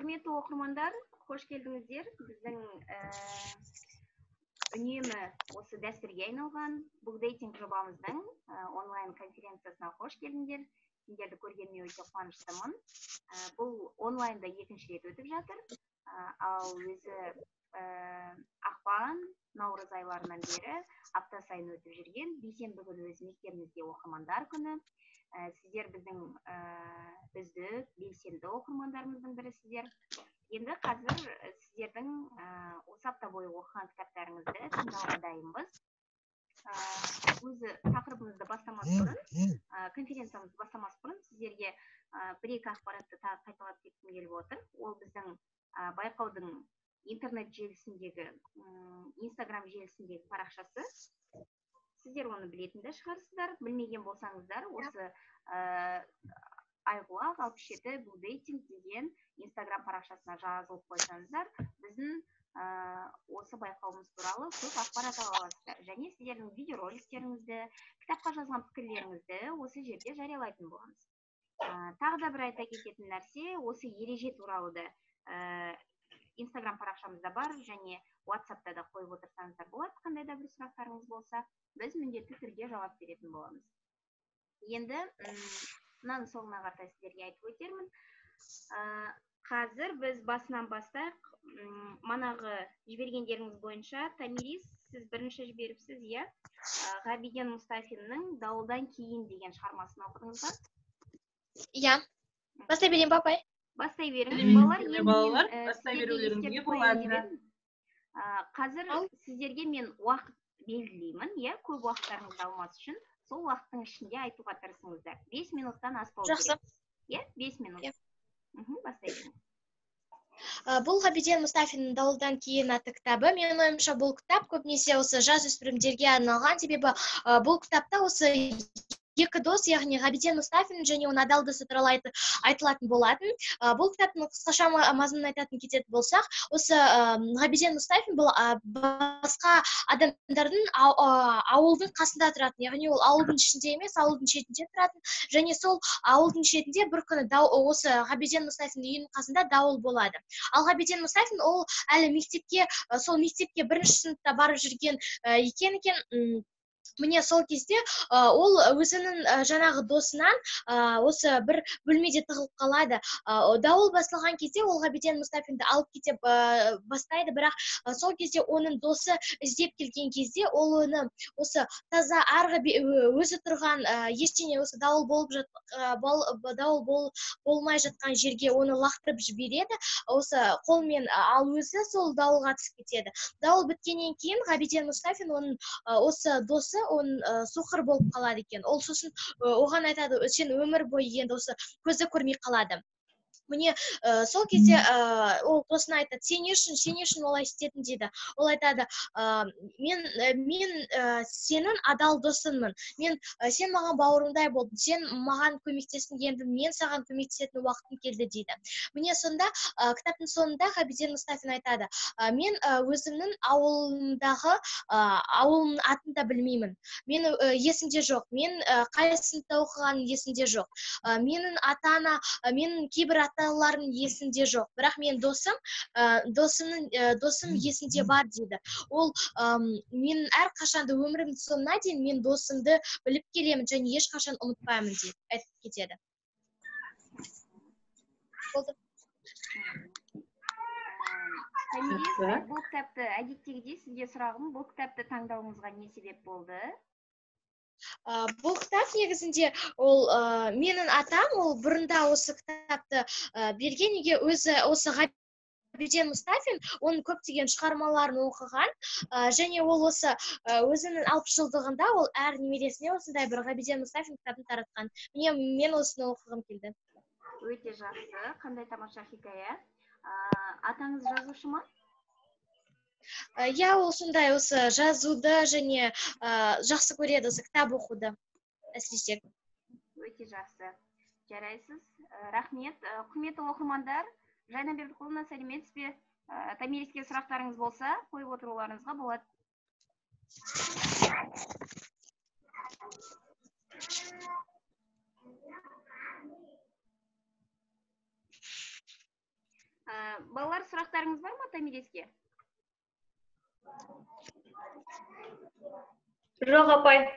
Құрметті оқырмандар, қош келдіңіздер. Біздің үнемі осы дәстүрге айналған букдейтинг жобамыздың онлайн конференциясына қош келдіңдер. Сендерді көргеніме өте қуаныштымын. Бұл онлайнда екінші рет өтіп жатыр. Ал өзі ақпан, наурыз айларынан бері апта сайын өтіп жүрген бейсенбі күні өз мектебімізде оқырмандар күні. Сіздер біздің үздік, белсенді оқырмандарымыздың бірісіздер. Енді қазір сіздердің осы апта бойы оқыған кітаптарыңызды тыңдауға дайынбыз. Өзі тақырыбымызды бастамас бұрын, конференциямызды бастамас бұрын сіздерге бір-екі ақпаратты тағы қайталап кеткім келіп отыр. Ол біздің байқаудың интернет желісіндегі, Инстаграм желісіндегі парақшасы. Сіздер оны білетінді шығарсыздар. Білмеген болсаңыздар, осы Айғуақ 67 букдейтинг деген Инстаграм парақшасына жазылып қойсаңыздар, біздің осы байқауымыз туралы көп ақпарат ала аласыздар. Және сіздердің видеороликтеріңізді, кітапқа жазған пікірлеріңізді осы жерде жариялайтын боламыз. Тағы да бір айта кететін нәрсе, осы ереже туралы да Инстаграм парақшамызда бар, және WhatsApp'та да қойып отырсаңыздар болады. Қандай да бір сұрақтарыңыз болса, біз міндетті түрде жауап беретін боламыз. Енді мынаны соңына қарата сіздерге айтып өтермін. Қазір біз басынан бастайық. Манағы жібергендеріңіз бойынша, Тамирис, сіз бірінші жіберіпсіз, иә? Ғабиден Мұстафиннің «Дауылдан кейін» деген шығармасын оқыдыңыз ба? Иә. Бастай берейін, папай. Бастай беріңіз, балалар. Бастай берулеріңізге болады. Қазір сіздерге мен уақыт белгілеймін, иә, көп уақыттарыңызды алмас үшін. Сол уақыттың ішінде айтуға тырысыңыздар. 5 минуттан аспау керек. Жақсы. Иә, 5 минут. Бастай беріңіз. Бұл Ғабиден Мұстафинның «Дауылдан кейін» атты кітабы. Менің ойымша бұл кітап көбінесе осы жасөспірімдерге арналған, себебі бұл кітапта осы екі дос, яғни Ғабиден Мұстафин және оның адал досы туралы айтылатын болатын. Бұл кітаптың қысқаша мазмұнын айтатын кететін болсақ, осы Ғабиден Мұстафин бұл басқа адамдардың ауылдың қасында тұратын, яғни ол ауылдың ішінде емес, ауылдың шетінде тұратын, және сол ауылдың шетінде бір күні осы Ғабиден Мұстафиннің үйінің қасында дауыл болады. Ал Ғабиден Мұстафин ол әлі сол мектепке бірінші сыныпта барып жүрген екен. Міне сол кезде ол өзінің жаңағы досынан осы бір бөлмеде тығылып қалады. Дауыл басылған кезде ол Ғабиден Мұстафинді алып кете бастайды, бірақ сол кезде оның досы іздеп келген кезде ол оны осы таза арғы өзі тұрған ештеңе осы дауыл болмай жатқан жерге оны лақтырып жібереді. Осы қолмен ал өзі сол дауылға түсіп кетеді. Дауыл біткеннен кейін Ғабиден Мұстафин оның осы досы соқыр болып қалады екен. Ол сосын оған айтады, сен өмір бойы енді осы көзі көрмей қалады. Міне сол кезде ол досына айтады, сен не үшін олай істедің дейді. Ол айтады, мен сенің адал досыңмын. Сен маған бауырымдай болдың, сен маған көмектестің, енді мен саған көмектесетін уақытым келді дейді. Міне сонда кітаптың соңында Ғабиден Мұстафин айтады, мен өзімнің ауылымның атын да білмеймін. Мен есімде жоқ. Мен қай сыныпта оқығаным есімде жоқ. Менің кейбір аталарым есімде жоқ, бірақ мен досым есімде бар дейді. Ол мен әрқашанда өмірімнің соңына дейін мен досымды біліп келемін және ешқашан ұмытпаймын деп айтып кетеді. Болды. Тамирис, бұл кітапты әдеттегідей сізге сұрағым, бұл кітапты таңдауыңызға не себеп болды? Бұл кітап негізінде ол менің атам, ол бұрында осы кітапты берген, неге өзі осы Ғабиден Мұстафин оның көптеген шығармаларын оқыған, және ол осы өзінің 60 жылдығында ол әр немересіне осындай бір Ғабиден Мұстафин кітабын таратқан. Мен осыны оқығым келді. Өте жақсы, қандай тамаша хикая. Атаңыз жазушы ма? Иә, ол сондай осы жазуды және жақсы көреді, осы кітап оқуды әсіресе. Өте жақсы. Жарайсыз. Рахмет. Құрметті оқырмандар, Жайна Бердіқұлына сәлеметсіз бе? Тамириске сұрақтарыңыз болса, қойып отыруларыңызға болады. Томириске? Жоқ, апай.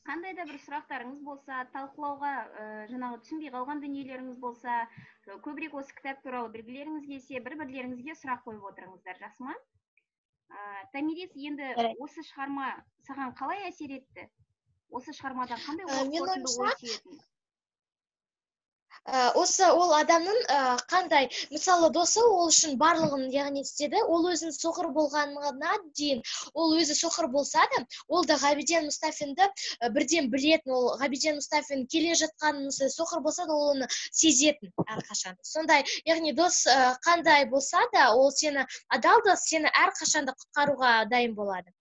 Қандай да бір сұрақтарыңыз болса, талқылауға жаңағы түсінбей қалған дүниелеріңіз болса, көбірек осы кітап туралы білгілеріңіз келсе, бір-бірлеріңізге сұрақ қойып отырыңыздар, жақсы ма? Томирис, енді осы шығарма саған қалай әсер етті? Осы шығармадан қандай қорытынды ой түйетін? Осы ол адамның қандай, мысалы досы ол үшін барлығын яғни істеді, ол өзінің соқыр болғанына дейін, ол өзі соқыр болса да, ол да Ғабиден Мұстафинді бірден білетін, ол Ғабиден Мұстафин келе жатқанын, соқыр болса да ол оны сезетін әрқашан. Сондай, яғни дос қандай болса да, ол сені адал да сені әрқашанда құтқаруға дайын болады.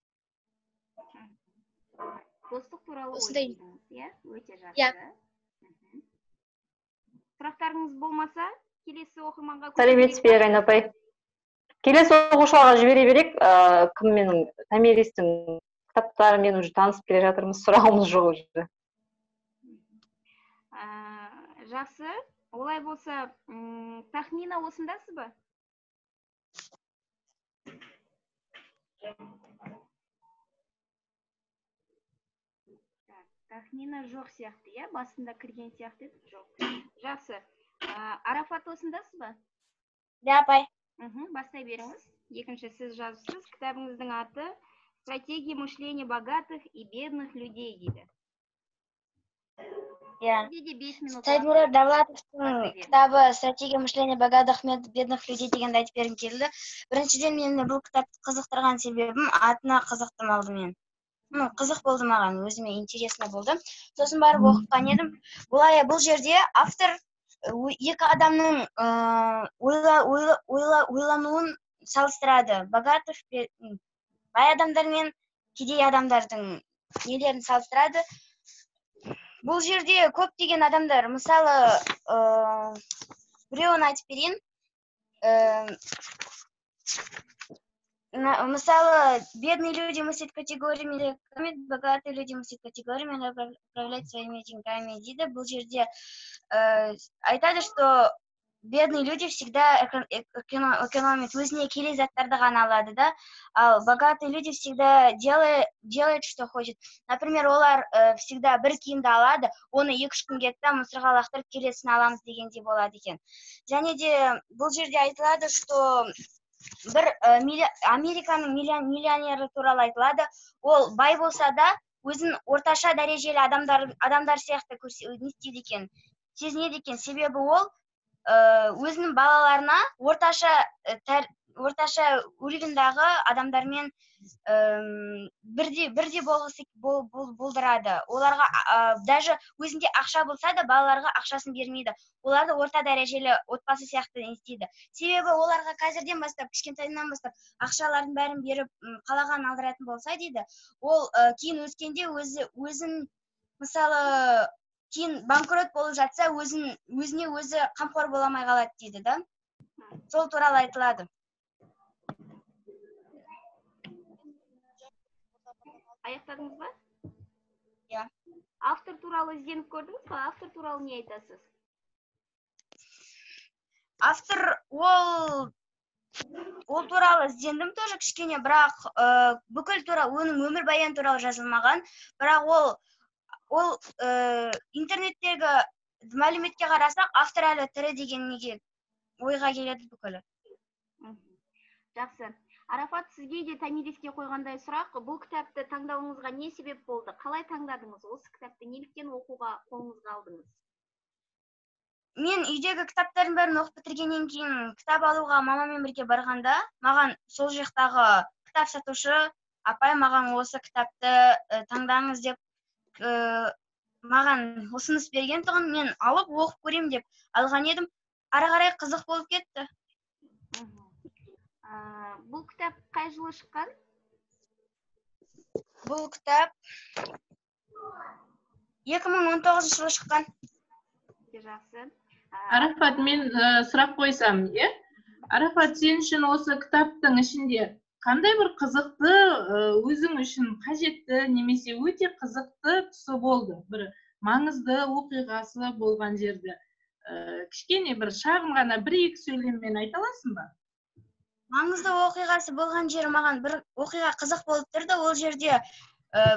Достық туралы ой түйдіңіз, иә? Өте жақсы. Сұрақтарыңыз болмаса, келесі оқырманға... Сәлеметсіз бе, Ағайын апай. Келесі оқушыларға жібере берейік. Кім менің Томиристің кітаптарымен уже танысып келе жатырмыз, сұрағымыз жоқ уже. Жақсы. Олай болса, Тахмина осындасыз ба? Тахмина жоқ сияқты, иә? Басында кірген сияқты еді? Жоқ. Жақсы. Арафат осындасыз ба? Да, апай. Бастай беріңіз. Екінші сіз жазыпсыз. Кітабыңыздың аты «Стратегия мышления богатых и бедных людей» дейді. Таймурод Давлатовтың кітабы «Стратегия мышления богатых и бедных людей» дегенді айтып бергім келді. Біріншіден мені бұл кітапты қызықтырған себебім атына қызықтым алдымен. Қызық болды маған, өзіме интересно болды. Сосын барып оқыған едім. Бұл жерде автор екі адамның ойлануын салыстырады. Бай адамдар мен кедей адамдардың нелерін салыстырады. Бұл жерде көптеген адамдар, мысалы, біреуін айтып берейін. Мысалы, бедные люди мыслят категориями, богатые люди мыслят категориями, управлять своими деньгами дейді. Бұл жерде айтады, что бедные люди всегда экономят, өзіне келе заттарды ғана алады, да? Ал богатые люди всегда делают, что хочет. Например, олар всегда бір киімді алады, оны 2-3 күн кетті, мысырға лақтырып келесін аламыз дегенде болады екен. Және де бұл жерде айтылады, что бір Американың миллионері туралы айтылады. Ол бай болса да, өзін орташа дәрежелі адамдар сияқты не істейді екен, сезінеді екен. Себебі ол өзінің балаларына орташа уровеньдағы адамдармен бірде болдырады. Оларға даже өзінде ақша болса да, балаларға ақшасын бермейді. Оларды орта дәрежелі отбасы сияқты істейді. Себебі оларға қазірден бастап, кішкентайынан бастап ақшалардың бәрін беріп, қалаған алдыратын болса дейді, ол кейін өскенде өзін, мысалы, кейін банкрот болып жатса, өзіне өзі қамқор боламай қалады дейді, да? Сол туралы айтылады. Аяқтадыңыз ба? Иә. Автор туралы ізденіп көрдіңіз ба? Автор туралы не айтасыз? Автор ол туралы іздендім тоже кішкене, бірақ бүкіл туралы, оның өмір баян туралы жазылмаған, бірақ ол интернеттегі мәліметке қарасақ, автор әлі тірі деген неге ойға келеді бүкілі. Жақсы. Арафат, сізге де Томириске қойғандай сұрақ, бұл кітапты таңдауыңызға не себеп болды? Қалай таңдадыңыз? Осы кітапты неліктен оқуға қолыңызға алдыңыз? Мен үйдегі кітаптардың бәрін оқып бітіргеннен кейін кітап алуға мамамен бірге барғанда, маған сол жақтағы кітап сатушы апай маған осы кітапты таңдаңыз деп маған ұсыныс берген тұғын, мен алып оқып көрем деп алған едім. Ары қарай қызық болып кетті. Бұл кітап қай жылы шыққан? Бұл кітап 2019 жылы шыққан. Жақсы. Арафат, мен сұрақ қойсам, е? Арафат, сен үшін осы кітаптың ішінде қандай бір қызықты, өзің үшін қажетті, немесе өте қызықты тұсы болды? Бір маңызды оқиғасы болған жерді кішкене бір шағын ғана 1-2 сөйлеммен айта аласың ба? маңызды оқиғасы болған жері маған бір оқиға қызық болып тұрды. Ол жерде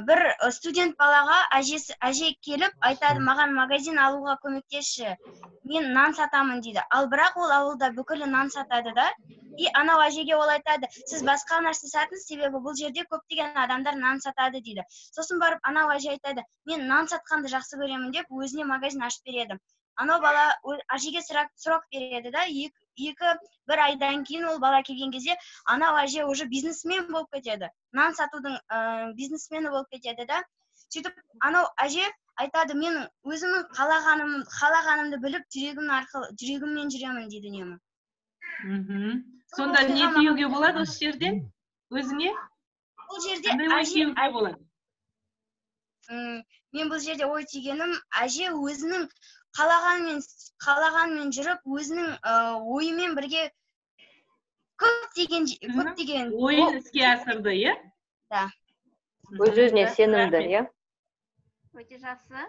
бір студент балаға әже келіп айтады, маған магазин алуға көмектесші, мен нан сатамын дейді. Ал бірақ ол ауылда бүкілі нан сатады да. И анау әжеге ол айтады, сіз басқа нәрсе сатыңыз, себебі бұл жерде көптеген адамдар нан сатады дейді. Сосын барып анау әже айтады, мен нан сатқанды жақсы көремін деп өзіне магазин ашып береді. Анау бала әжеге сұрақ береді да, бір айдан кейін ол бала келген кезде анау әже уже бизнесмен болып кетеді. Нан сатудың бизнесмені болып кетеді да. Сөйтіп анау әже айтады, мен өзімнің қалағанымды біліп жүрегіммен жүремін дейді үнемі. Сонда не түйуге болады осы жерден өзіңе? Бұл жерде мен бұл жерде ой түйгенім, әже өзінің қалағанмен жүріп, өзінің ойымен бірге көптеген ойын іске асырды, иә? Да. Өз-өзіне сенімді, иә? Өте жақсы.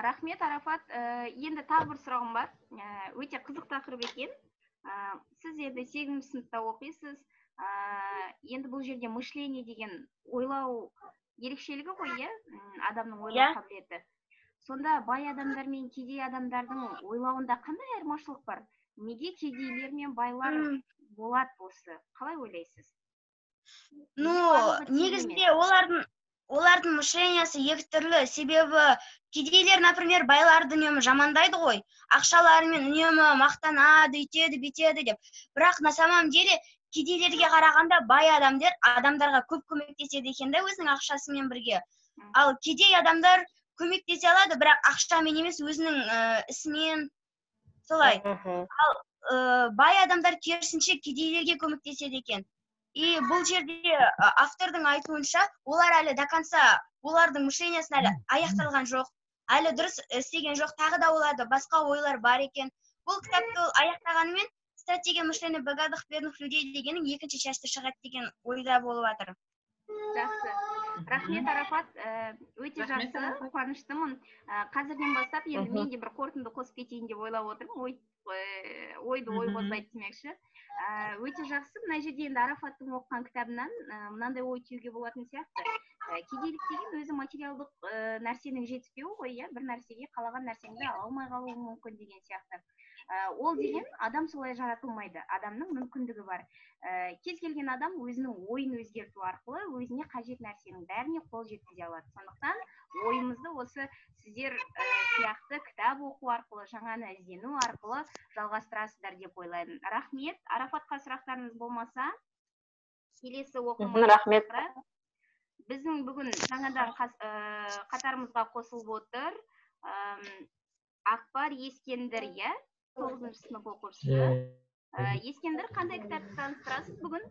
Рахмет, Арафат. Енді тағы бір сұрағым бар. Өте қызық тақырып екен. Сіз енді 8-ші сыныпта оқисыз. Енді бұл жерде мышление деген ойлау ерекшелігі ғой, иә? Адамның ойлау қабілеті. Сонда бай адамдар мен кедей адамдардың ойлауында қандай айырмашылық бар? Неге кедейлер мен байлар болады осы? Қалай ойлайсыз? Негізінде олардың мышлениясы екі түрлі. Себебі кедейлер, например, байларды үнемі жамандайды ғой. Ақшаларымен үнемі мақтанады, үйтеді, бүйтеді деп. Бірақ на самом деле кедейлерге қарағанда бай адамдарға көп көмектеседі екен да өзінің ақшасымен бірге. Ал кедей адамдар көмектесе алады, бірақ ақшамен емес, өзінің ісімен солай. Ал бай адамдар керісінше кедейлерге көмектеседі екен. И бұл жерде автордың айтуынша, олар әлі до конца, олардың мышлениясын әлі аяқталған жоқ, әлі дұрыс істеген жоқ, тағы да оларда басқа ойлар бар екен. Бұл кітапты аяқтағанымен стратегия мышления богатых бедных людей дегеннің екінші части шығады деген ойда болып жатыр. Жақсы. Рахмет, Арафат. Өте жақсы, қуаныштымын. Қазірден бастап енді мен де бір қорытынды қосып кетейін деп ойлап отырмын. Ойды ой қозғайды демекші. Өте жақсы. Мына жерде енді Арафаттың оқыған кітабынан мынандай ой түюге болатын сияқты. Кедейлік деген өзі материалдық нәрсенің жетіспеуі ғой, иә, бір нәрсеге қалаған нәрсеңді ала алмай қалуы мүмкін деген сияқты. Ол деген адам солай жаратылмайды. Адамның мүмкіндігі бар. Кез келген адам өзінің ойын өзгерту арқылы өзіне қажет нәрсенің бәріне қол жеткізе алады. Сондықтан ойымызды осы сіздер сияқты кітап оқу арқылы, жаңаны іздену арқылы жалғастырасыздар деп ойлаймын. Рахмет. Арафатқа сұрақтарыңыз болмаса, келесі оқырман. Рахмет. Біздің бүгін жаңадан қатарымызға қосылып отыр Ақбар Ескендір, иә? 9-ші сынып оқушысы. Ескендір, қандай кітапты таныстырасыз бүгін?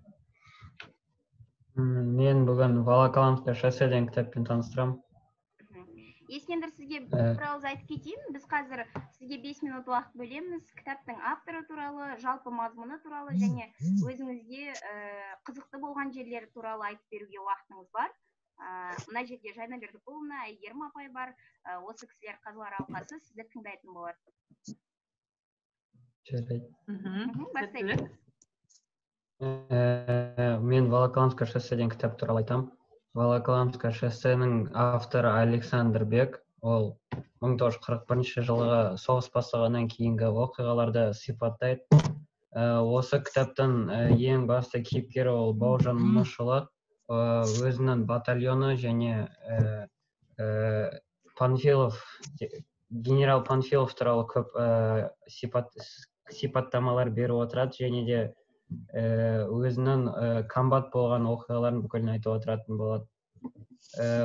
Мен бүгін Волоколамское шосседен кітаппен таныстырамын. Ескендір, сізге бір ауыз айтып кетейін. Біз қазір сізге 5 минут уақыт бөлеміз. Кітаптың авторы туралы, жалпы мазмұны туралы және өзіңізге қызықты болған жерлері туралы айтып беруге уақытыңыз бар. Мына жерде Жайна Бердікұлына, Әйгерім апай бар. Осы кісілер қазылар алқасы сізді тыңдайтын болады. Жарайды. Мен Волоколамское шосседен кітап туралы айтамын. Волоколамское шоссенің авторы Александр Бек. Ол 1941 жылғы соғыс басталғаннан кейінгі оқиғаларды сипаттайды. Осы кітаптың ең басты кейіпкері ол Бауыржан Момышұлы. Өзінің батальоны және генерал Панфилов туралы көп сипаттамалар беріп отырады және де өзінің комбат болған оқиғаларын бүкілін айтып отыратын болады.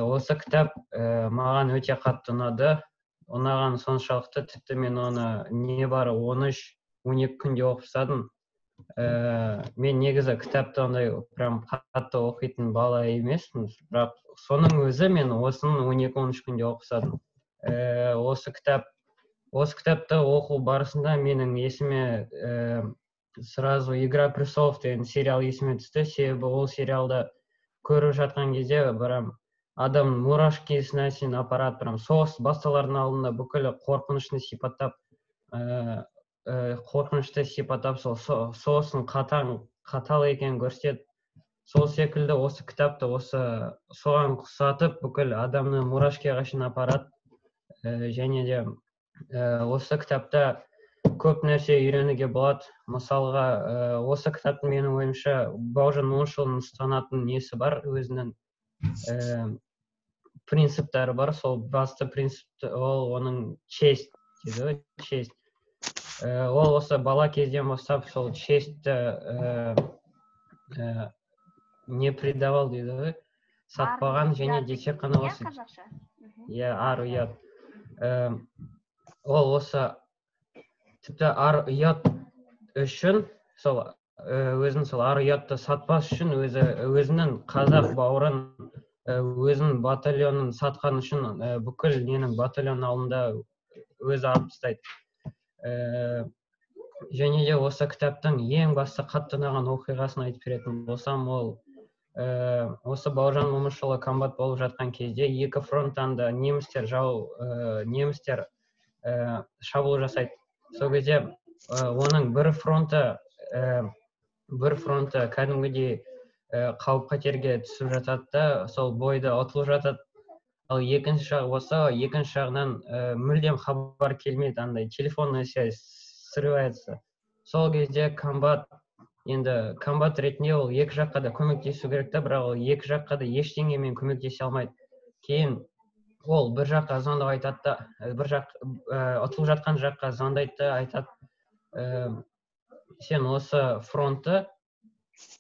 Осы кітап маған өте қатты ұнады. Ұнаған соншалықты тіпті мен оны небары 13-12 күнде оқып тастадым. Мен негізі кітапты ондай прям қатты оқитын бала емеспін, бірақ соның өзі мен осының 12-13 күнде оқып тастадым. Осы кітапты оқу барысында менің есіме сразу «Игра престолов» деген сериал есіме түсті. Себебі ол сериалда көріп жатқан кезде адам мурашкисіне апарады, соғыс басталардың алдында бүкіл қорқынышын сипаттап, қорқынышты сипаттап соғыстың қатал екенін көрсетеді. Сол секілді осы кітапты соған ұқсатып бүкіл адамны мурашкаға шейін апарады. Және де осы кітапта көп нәрсе үйренуге болады. Мысалға, осы кітаптың менің ойымша Бауыржан Момышұлының ұстанатын несі бар, өзінің принциптері бар. Сол басты принцип ол оның честь дейді ғой, честь. Ол осы бала кезден бастап сол честьті не предавал дейді ғой, сатпаған, және де тек қана осы ар ұят. Ол осы тіпті ар ұят үшін сол өзін сол ар ұятты сатпас үшін өзінің қазақ бауырын өзінің батальонын сатқан үшін бүкіл ненің батальон алдында өзі алып тастайды. Және де осы кітаптың ең басты қатты ұнаған оқиғасын айтып беретін болсам, ол осы Бауыржан Момышұлы комбат болып жатқан кезде екі фронттан да немістер шабуыл жасайды. Сол кезде оның бір фронты кәдімгідей қауіп қатерге түсіп жатады да, сол бойда ұтылып жатады. Ал екінші жағы болса, екінші жағынан мүлдем хабар келмейді, андай телефонная связь срывается. Сол кезде комбат ретінде ол екі жаққа да көмектесу керек та, бірақ ол екі жаққа да ештеңемен көмектесе алмайды. Кейін ол бір жаққа звондап айтады да, ұтылып жатқан жаққа звондайды да айтады, сен осы фронтты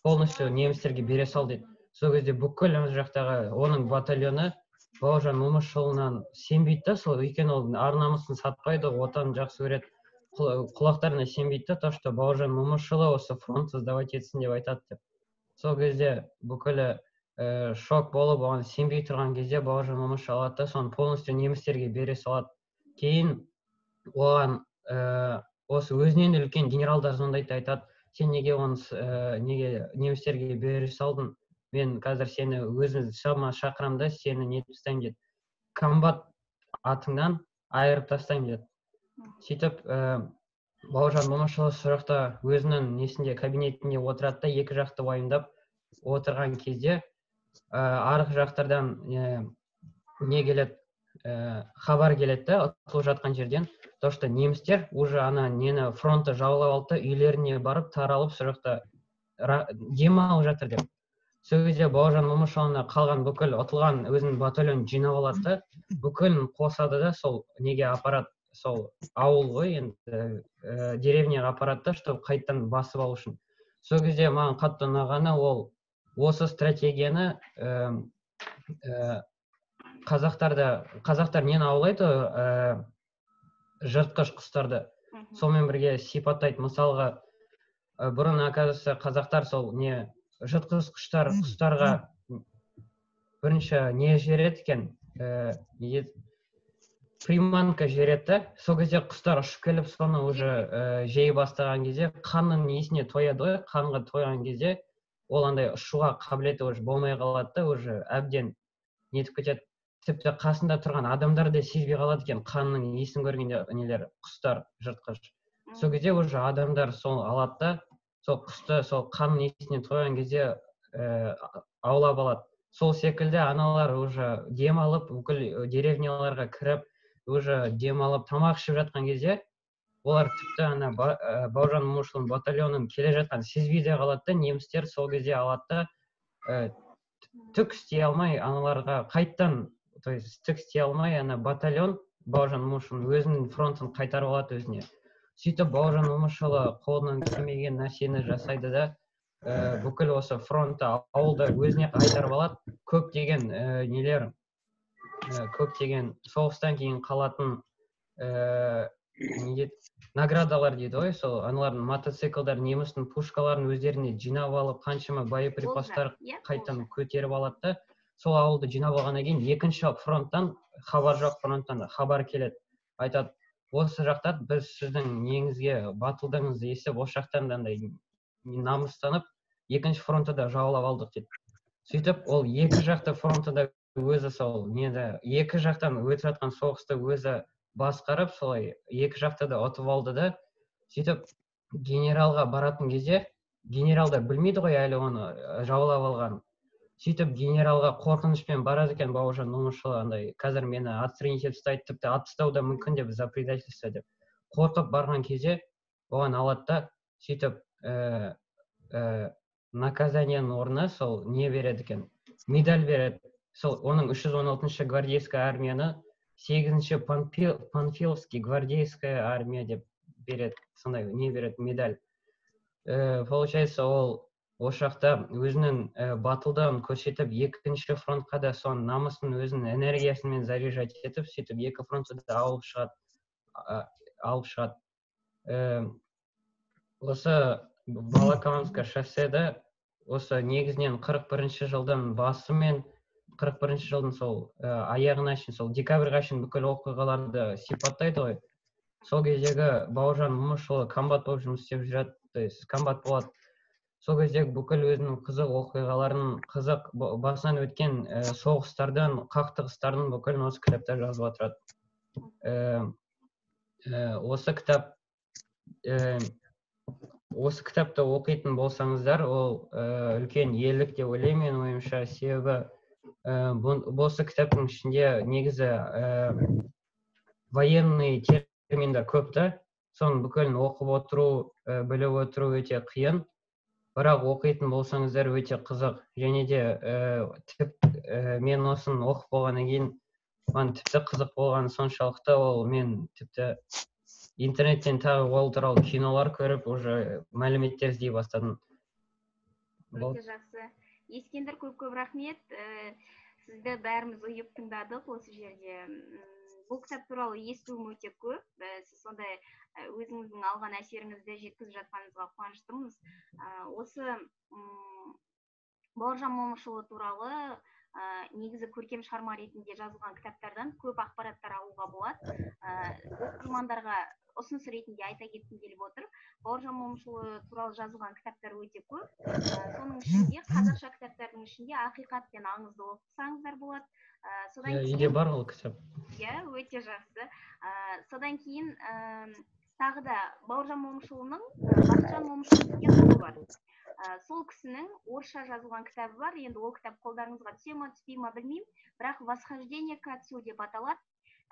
полностью немістерге бере сал дейді. Сол кезде бүкіл жақтағы оның батальоны Бауыржан Момышұлынан сенбейді да, сол өйткені ол ар-намысын сатпайды, отанын жақсы көреді. Құлақтарына сенбейді да, то, что Бауыржан Момышұлы осы фронтты сдавать етсін деп айтады деп. Сол кезде бүкілі шок болып, оған сенбей тұрған кезде Бауыржан Момышұлы алады да, соны полностью немістерге бере салады. Кейін оған осы өзінен үлкен генералдар звондайды, айтады, сен неге немістерге бере салдың? Мен қазір сені өзім шақырам да, сені нетіп тастаймын деді. Комбат атыңнан айырып тастаймын деді. Сөйтіп, Бауыржан Момышұлы сұрақта өзінің несінде кабинетінде отырады да, екі жақты уайымдап отырған кезде арғы жақтардан не келеді, хабар келеді да, ұтылып жатқан жерден, то, что немістер уже нені фронтты жаулап алды, үйлеріне барып таралып сұрақта демалып жатыр деп. Сол кезде Бауыржан Момышұлына қалған бүкіл ұтылған өзінің батальонын жинап алады да, бүкілін қосады да, сол неге апарады, сол ауыл ғой, енді деревняға апарады да, чтобы қайттан басып алу үшін. Сол кезде маған қатты ұнағаны ол осы стратегияны қазақтар нені аулайды, жыртқыш құстарды. Сонымен бірге сипаттайды. Мысалға, бұрын оказывается қазақтар сол не жыртқыш құстарға бірінші не жібереді екен, приманка жібереді. Сол кезде құстар ұшып келіп, соны уже жей бастаған кезде қанның несіне тояды ғой, қанға тойған кезде ол андай ұшуға қабілеті уже болмай қалады да, уже әбден нетіп кетеді. Тіпті қасында тұрған адамдар да сезбей қалады екен, қанның иісін көргенде нелер, құстар, жыртқыш. Сол кезде уже адамдар сол алады да, сол құсты сол қанның иісіне тойған кезде аулап алады. Сол секілді аналар уже дем алып, бүкіл деревняларға кіріп, уже дем алып, тамақ ішіп жатқан кезде, олар тіпті Бауыржан Момышұлының батальонын келе жатқан сезбей де қалады да, немістер сол кезде алады да, түк істей алмай аналарға қайттан, то есть түк істей алмай батальон Бауыржан Момышұлының өзінің фронтын қайтарып алады өзіне. Сөйтіп Бауыржан Момышұлы қолынан келмеген нәрсені жасайды да, бүкіл осы фронтты ауылды өзіне қайтарып алады. Көптеген соғыстан кейін қалатын наградалар дейді ғой, сол аналардың мотоциклдар, немістің пушкаларын өздеріне жинап алып, қаншама боеприпастар қайтан көтеріп алады да, сол ауылды жинап алғаннан кейін екінші фронттан хабар жоқ, фронттан хабар келеді. Айтады, осы жақтан біз сіздің неңізге батылдығыңызды естіп, осы жақтан намыстанып, екінші фронтты да жаулап алдық дейді. Сөйтіп, ол екі жақты фронтты да өзі сол екі жақтан өтіп жатқан соғысты өзі басқарып, солай екі жақты да ұтып алды да, сөйтіп генералға баратын кезде генералдар білмейді ғой әлі оны жаулап алған. Сөйтіп генералға қорқынышпен барады екен Бауыржан Момышұлы, андай қазір мені отстранить етіп тастайды, тіпті атыстау да мүмкін деп, за предательство деп қорқып барған кезде оған алады да сөйтіп наказанияның орнына сол не береді екен, медаль береді. Сол оның 316-шы гвардейская армияны 8-ші Панфиловский гвардейская армия деп береді, сондай не береді, медаль. Получается, ол осы жақта өзінің батылдығын көрсетіп, екінші фронтқа да соның намысын өзінің энергиясымен заряжать етіп, сөйтіп екі фронтты да алып шығады. Осы Волоколамское шосседе осы негізінен 41-ші жылдың басы мен 41-ші жылдың сол аяғына шейін, сол декабрьға шейін бүкіл оқиғаларды сипаттайды ғой. Сол кездегі Бауыржан Момышұлы комбат болып жұмыс істеп жүреді, то есть комбат болады. Сол кездегі бүкіл өзінің қызық оқиғаларын, қызық басынан өткен соғыстардан, қақтығыстардың бүкілін осы кітапта жазып отырады. Осы кітапты оқитын болсаңыздар, ол үлкен ерлік деп ойлаймын менің ойымша, себебі осы кітаптың ішінде негізі военный терминдер көп та, соның бүкілін оқып отыру, біліп отыру өте қиын. Бірақ оқитын болсаңыздар өте қызық. Және де мен осын оқып болғаннан кейін маған тіпті қызық болған соншалықты, ол мен тіпті интернеттен тағы ол туралы кинолар көріп, уже мәліметтер іздей бастадым. Өте жақсы. Ескендір, көп рахмет. Сізді бәріміз ұйып тыңдадық осы жерде. Бұл кітап туралы естуім өте көп. Сіз сондай өзіңіздің алған әсеріңізді жеткізіп жатқаныңызға қуаныштымыз. Осы Бауыржан Момышұлы туралы негізі көркем шығарма ретінде жазылған кітаптардан көп ақпараттар алуға болады. Оқырмандарға ұсыныс ретінде айта кеткім келіп отыр. Бауыржан Момышұлы туралы жазылған кітаптар өте көп. Соның ішінде, қазақша кітаптардың ішінде Ақиқат пен аңызды оқысаңыздар болады. Үйде бар ол кітап. Өте жақсы. Содан кейін тағы да Бауыржан Момышұлының Бақытжан Момышұлы деген ұлы бар. Сол кісінің орысша жазылған кітабы бар. Енді ол кітап қолдарыңызға түсе ма, түспей ма білмеймін, бірақ «Восхождение к отцу» деп аталады.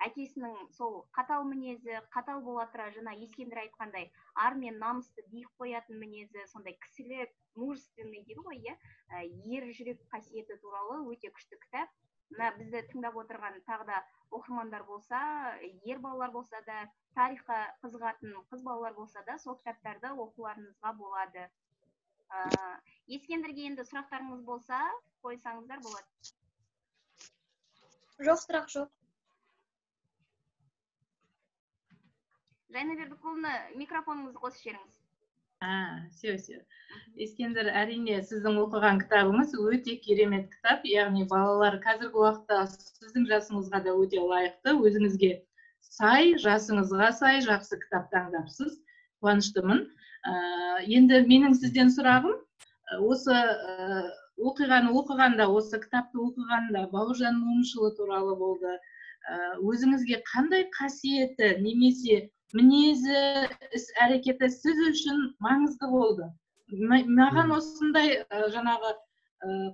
Әкесінің сол қатал мінезі, қатал бола тұра, жаңа Ескендір айтқандай, ар мен намысты биік қоятын мінезі, сондай кісілік, мужественный дейді ғой, ер жүрек қасиеті туралы өте күшті кітап. Бізді тыңдап отырған тағы да оқырмандар болса, ер балалар болса да, тарихқа қызығатын қыз балалар болса да, сол кітаптарды оқуларыңызға болады. Ескендірге енді сұрақтарыңыз болса, қойсаңыздар болады. Жоқ, сұрақ жоқ. Жайна Бердікұлына микрофоныңызды қосып жіберіңіз. Все. Ескендір, әрине сіздің оқыған кітабыңыз өте керемет кітап, яғни балалар қазіргі уақытта сіздің жасыңызға да өте лайықты, өзіңізге сай, жасыңызға сай жақсы кітап таңдапсыз. Қуаныштымын. Енді менің сізден сұрағым, осы оқиғаны оқығанда, осы кітапты оқығанда Бауыржан Момышұлы туралы болды. Өзіңізге қандай қасиеті, немесе мінезі, іс-әрекеті сіз үшін маңызды болды? Маған осындай жаңағы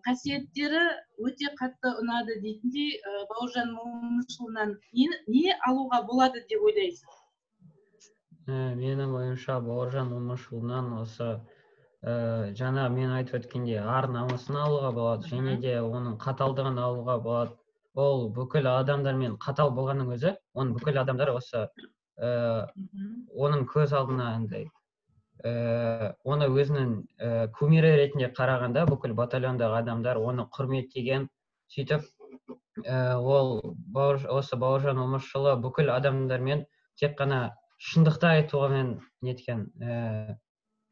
қасиеттері өте қатты ұнады дейтіндей, Бауыржан Момышұлынан не алуға болады деп ойлайсыз? Менің ойымша Бауыржан Момышұлынан осы жаңа мен айтып өткендей ар намысын алуға болады, және де оның қаталдығын алуға болады. Ол бүкіл адамдармен қатал болғанның өзі, оның бүкіл адамдар осы оның көз алдына андай оны өзінің кумирі ретінде қарағанда бүкіл батальондағы адамдар оны құрметтеген. Сөйтіп ол осы Бауыржан Момышұлы бүкіл адамдармен тек қана шындықты айтумен неткен,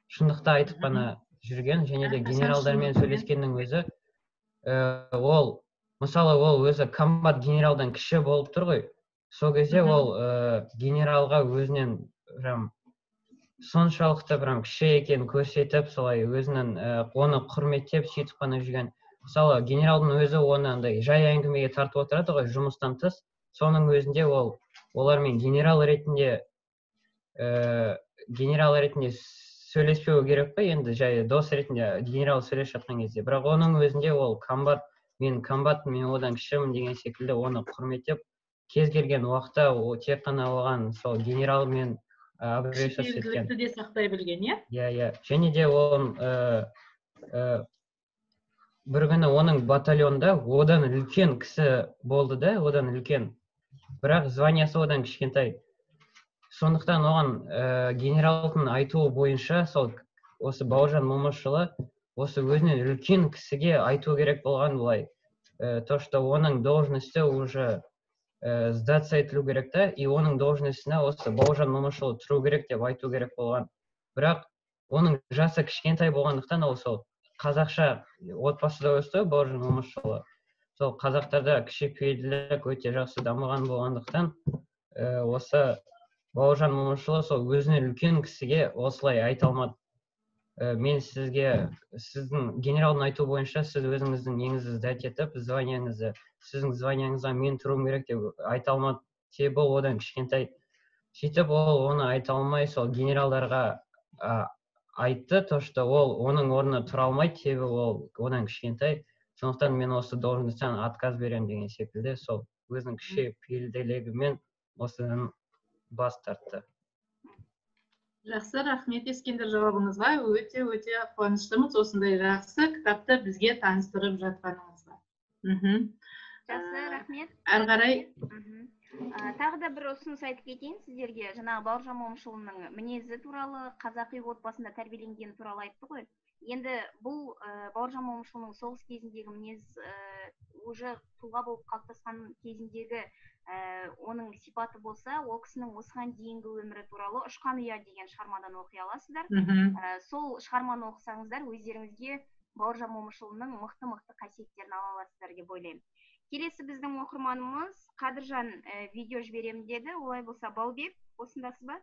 шындықты айтып қана жүрген, және де генералдармен сөйлескеннің өзі, ол мысалы ол өзі комбат генералдан кіші болып тұр ғой. Сол кезде ол генералға өзінен соншалықты кіші екенін көрсетіп, солай өзінің оны құрметтеп сөйтіп қана жүрген. Мысалы генералдың өзі оны андай жай әңгімеге тартып отырады ғой, жұмыстан тыс. Соның өзінде ол олармен генерал ретінде генерал ретінде сөйлеспеу керек па, енді жай дос ретінде генерал сөйлесіп жатқан кезде, бірақ оның өзінде ол комбат, мен комбатпын, мен одан кішімін деген секілді оны құрметтеп, кез келген уақытта тек қана оған сол генералмен аббревиатура еткен. Кішіпейілділікті де сақтай білген, иә? Иә. Және де оның бір күні оның батальонда одан үлкен кісі болды да, одан үлкен. Бірақ званиясы одан кішкентай. Сондықтан оған генералдың айтуы бойынша, сол осы Бауыржан Момышұлы осы өзінен үлкен кісіге айту керек болған бұлай. То, что оның должности уже сдаться етілу керек та, и оның должностіне осы Бауыржан Момышұлы тұру керек деп айту керек болған. Бірақ оның жасы кішкентай болғандықтан ол сол қазақша отбасыда өсті Бауыржан Момышұлы. Сол қазақтарда кішіпейілділік өте жақсы дамыған болғандықтан осы Бауыржан Момышұлы сол өзінен үлкен кісіге осылай айта алмады. Мен сізге, сіздің генералдың айту бойынша, сіз өзіңіздің неңізді сдать етіп, званияңызды, сіздің званияңызға мен тұруым керек деп айта алмады. Себебі одан кішкентай. Сөйтіп ол оны айта алмай, сол генералдарға айтты, то, что ол оның орнына тұра алмайды, себебі ол одан кішкентай. Сондықтан мен осы должностьтан отказ берем деген секілді, сол өзінің кішіпейілділігімен осыдан бас тартты. Жақсы, рахмет Ескендір жауабыңызға. Өте қуаныштымыз осындай жақсы кітапты бізге таныстырып жатқаныңызға. Жақсы, рахмет. Әрі қарай Тағы да бір ұсыныс айтып кетейін сіздерге. Жаңағы Бауыржан Момышұлының мінезі туралы, қазақи отбасында тәрбиеленгені туралы айтты ғой. Енді бұл Бауыржан Момышұлының соғыс кезіндегі мінез уже тұлға болып қалыптасқан кезіндегі оның сипаты болса, ол кісінің осыған дейінгі өмірі туралы Ұшқан ұя деген шығармадан оқи аласыздар. Сол шығарманы оқысаңыздар, өздеріңізге Бауыржан Момышұлының мықты қасиеттерін ала аласыздар деп ойлаймын. Келесі біздің оқырманымыз Қадыржан видео жіберемін деді. Олай болса, Баубек, осындасыз ба?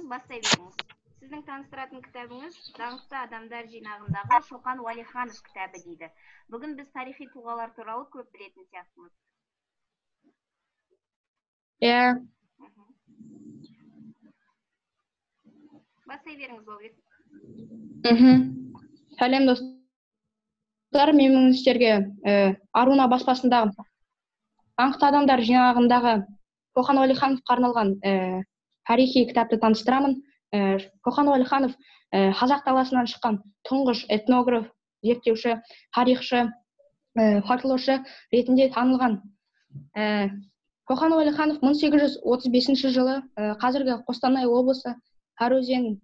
Бастай беріңіз. Сіздің таныстыратын кітабыңыз даңқты адамдар жинағындағы Шоқан Уәлиханов кітабы дейді. Бүгін біз тарихи тұлғалар туралы көп білетін сияқтымыз. Бастай беріңіз, Баубек. Сәлем достар, мен сіздерге Аруна баспасындағы даңқты адамдар жинағындағы Шоқан Уәлихановқа арналған тарихи кітапты таныстырамын. Шоқан Уәлиханов қазақ даласынан шыққан тұңғыш этнограф, зерттеуші, тарихшы, фольклоршы ретінде танылған. Шоқан Уәлиханов 1835 жылы қазіргі Қостанай облысы Қараөзен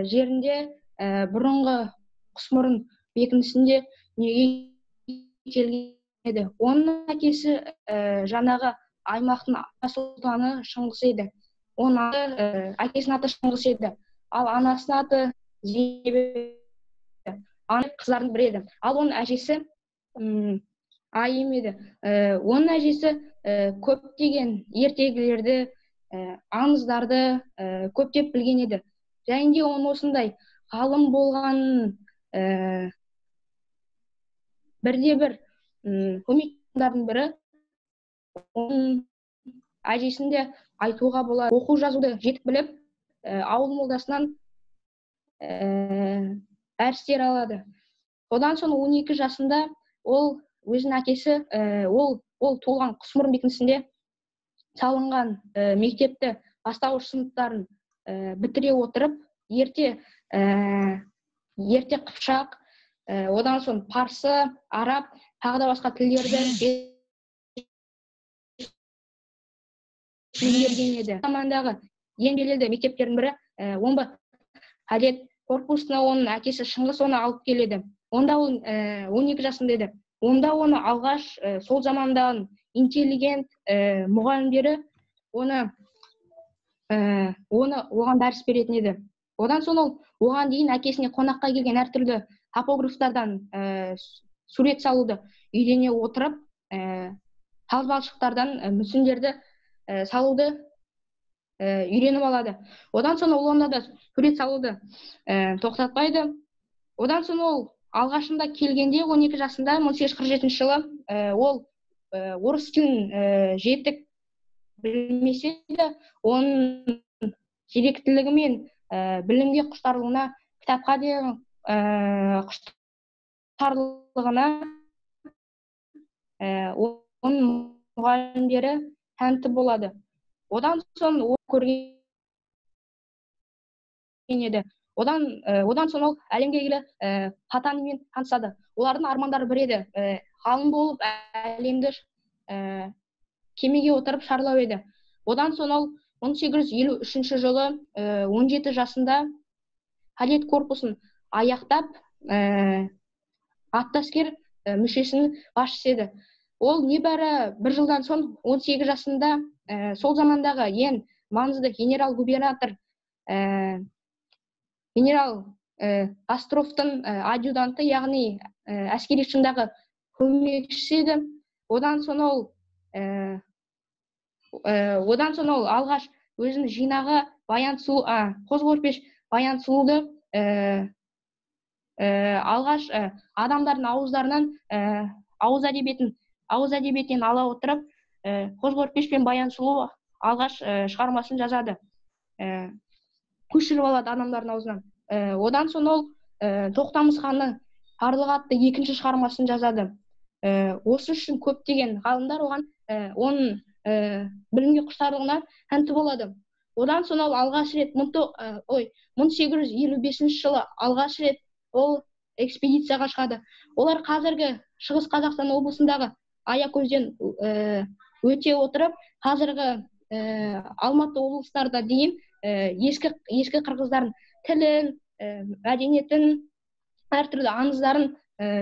жерінде бұрынғы Құсмұрын бекінісінде дүниеге келген еді. Оның әкесі жаңағы аймақтың сұлтаны Шыңғыс еді. Оның әкесінің аты Шыңғыс еді. Ал анасының аты Зейнеп еді. Аны қыздардың бірі еді. Ал оның әжесі Айым еді. Оның әжесі көптеген ертегілерді, аңыздарды көптеп білген еді. Және де оның осындай ғалым болғанын бірде-бір көмекшілердің бірі оның әжесінде айтуға болады. Оқу жазуды жетік біліп, ауыл молдасынан дәрістер алады. Одан соң 12 жасында ол өзінің әкесі ол туылған Құсмұрын бекінісінде салынған мектепті бастауыш сыныптарын бітіре отырып, ерте қыпшақ, одан соң парсы, араб, тағы да басқа тілдерді меңгерген еді. Замандағы ең белгілі мектептердің бірі омбы кадет корпусына оның әкесі Шыңғыс оны алып келеді. Онда ол 12 жасында еді. Онда оны алғаш сол замандағы интеллигент мұғалімдері оған дәріс беретін еді. Одан соң ол оған дейін әкесіне қонаққа келген әртүрлі топографтардан сурет салуды үйрене отырып, талбалшықтардан мүсіндерді салуды үйреніп алады. Одан соң ол онда да сурет салуды тоқтатпайды. Одан соң ол алғашында келгенде 12 жасында 1847 жылы ол орыс тілін жетік білмесе де оның керектілігі мен білімге құштарлығына, кітапқа деген құштарлығына оның мұғалімдері тәнті болады. Одан соң ол көрген еді. Одан соң ол әлемге келе Патанимен танысады. Олардың армандары бір еді. Ғалым болып әлемді кемеге отырып шарлау еді. Одан соң ол 1853 жылы 17 жасында кадет корпусын аяқтап аттаскер мүшесінің басшысы еді. Ол небәрі бір жылдан соң 18 жасында сол замандағы ең маңызды генерал-губернатор генерал Островтың адъютанты, яғни әскери шындағы көмекшісі еді. Одан соң ол алғаш өзінің жинағы Қозы-Көрпеш Баян сұлуды алғаш адамдардың ауыздарынан ауыз әдебиетінен ала отырып, Қозы-Көрпеш пен Баян сұлу алғаш шығармасын жазады. Көшіріп алады адамдардың аузынан. Одан соң ол Тоқтамыс ханның Қарлыға атты екінші шығармасын жазады. Осы үшін көптеген ғалымдар оның білімге құштарлығына тәнті болады. Одан соң ол алғаш рет 1855 жылы алғаш рет ол экспедицияға шығады. Олар қазіргі Шығыс Қазақстан облысындағы Аякөзден өте отырып, қазіргі Алматы облыстарда дейін ескі қырғыздардың тілін, мәдениетін, әртүрлі аңыздарын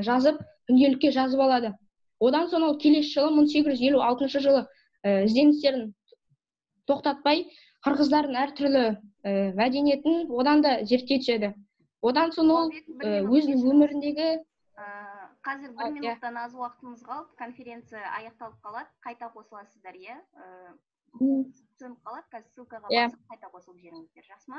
жазып, күнделікке жазып алады. Одан соң ол келесі жылы 1856 жылы ізденістерін тоқтатпай, қырғыздардың әртүрлі мәдениетін одан да зерттей түседі. Одан соң ол өзінің өміріндегі қазір 1 минуттан аз уақытымыз қалды, конференция аяқталып қалады, қайта қосыласыздар, иә? Сөніп қалады, қазір ссылкаға басып қайта қосылып жіберіңіздер, жақсы ма?